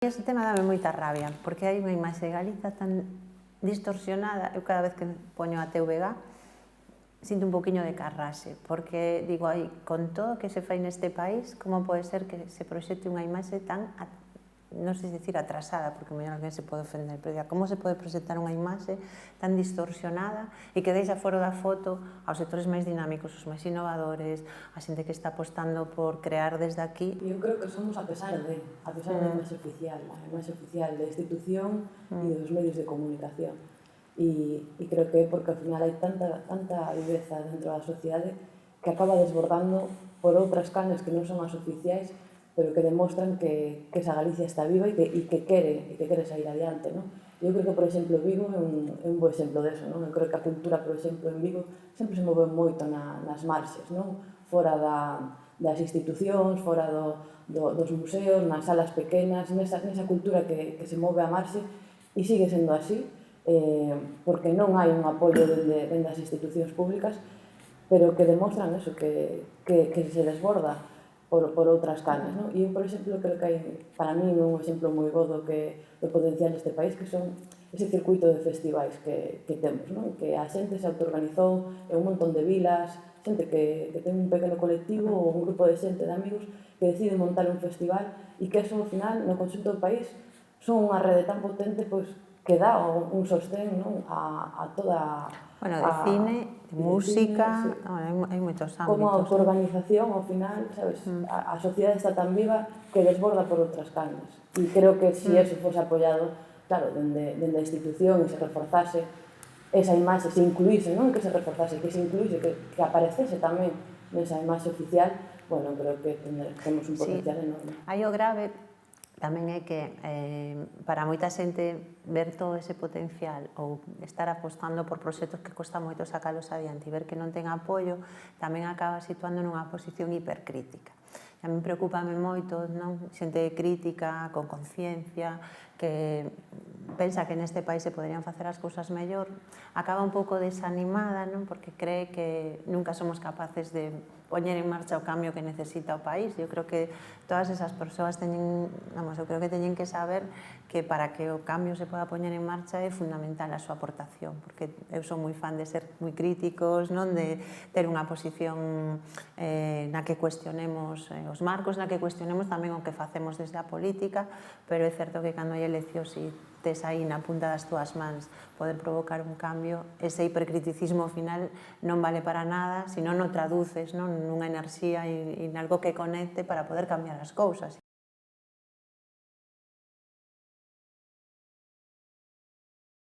Ese tema dame moita rabia, porque hai unha imaxe de Galiza tan distorsionada. Eu cada vez que poño a TVG sinto un poquinho de carraxe, porque digo, ai, con todo que se fai neste país, como pode ser que se proxete unha imaxe tan, non sei dicir atrasada, porque mellor alguén se pode ofender, pero diga, como se pode proxetar unha imaxe tan distorsionada e que deixa fora da foto aos sectores máis dinámicos, os máis innovadores, a xente que está apostando por crear desde aquí. Eu creo que somos a pesar da imaxe oficial, a imaxe oficial da institución e dos medios de comunicación. E creo que é porque ao final hai tanta viveza dentro da sociedade que acaba desbordando por outras canles que non son as oficiais, pero que demostran que esa Galicia está viva e que quere sair adiante, non? Eu creo que, por exemplo, Vigo é un bo exemplo deso, non? Eu creo que a cultura, por exemplo, en Vigo sempre se move moito nas marxes, non? Fora das institucións, fora dos museos, nas salas pequenas, nesa cultura que se move a marxe, e sigue sendo así, porque non hai un apoio dende as institucións públicas, pero que demostran eso, que se desborda por outras canles, non? E eu, por exemplo, creo que hai, para mí, un exemplo moi bo do potencial deste país, que son ese circuito de festivais que temos, non? Que a xente se autoorganizou en un montón de vilas, xente que ten un pequeno colectivo ou un grupo de xente, de amigos, que decide montar un festival e que eso, ao final, no conxunto do país, son unha rede tan potente, pois, que dá un sostén, non? A toda... Bueno, de cine, de música, hai moitos ámbitos. Como a autoorganización, ao final, sabes, a sociedade está tan viva que desborda por outras canles. E creo que se eso fose apoiado, claro, dende a institución e se reforzase esa imaxe, se incluíse, non que se reforzase, que se incluíse, que aparecese tamén nesa imaxe oficial, bueno, creo que temos un potencial enorme. Aí o grave tamén é que para moita xente ver todo ese potencial ou estar apostando por proxectos que costa moito sacalos adiante e ver que non ten apoio tamén acaba situando nunha posición hipercrítica. A mí preocupame moito, non? Xente crítica, con conciencia, que pensa que neste país se poderían facer as cousas mellor, acaba un pouco desanimada, non? Porque cree que nunca somos capaces de poñer en marcha o cambio que necesita o país. Eu creo que todas esas persoas teñen, eu creo que teñen que saber que para que o cambio se poda poñer en marcha é fundamental a súa aportación, porque eu son moi fan de ser moi críticos, non? De ter unha posición na que cuestionemos os marcos, na que cuestionemos tamén o que facemos desde a política, pero é certo que cando hai eleccións e tes aí na punta das túas mans poder provocar un cambio, ese hipercriticismo ao final non vale para nada se non o traduces nunha enerxía e en algo que conecte para poder cambiar as cousas.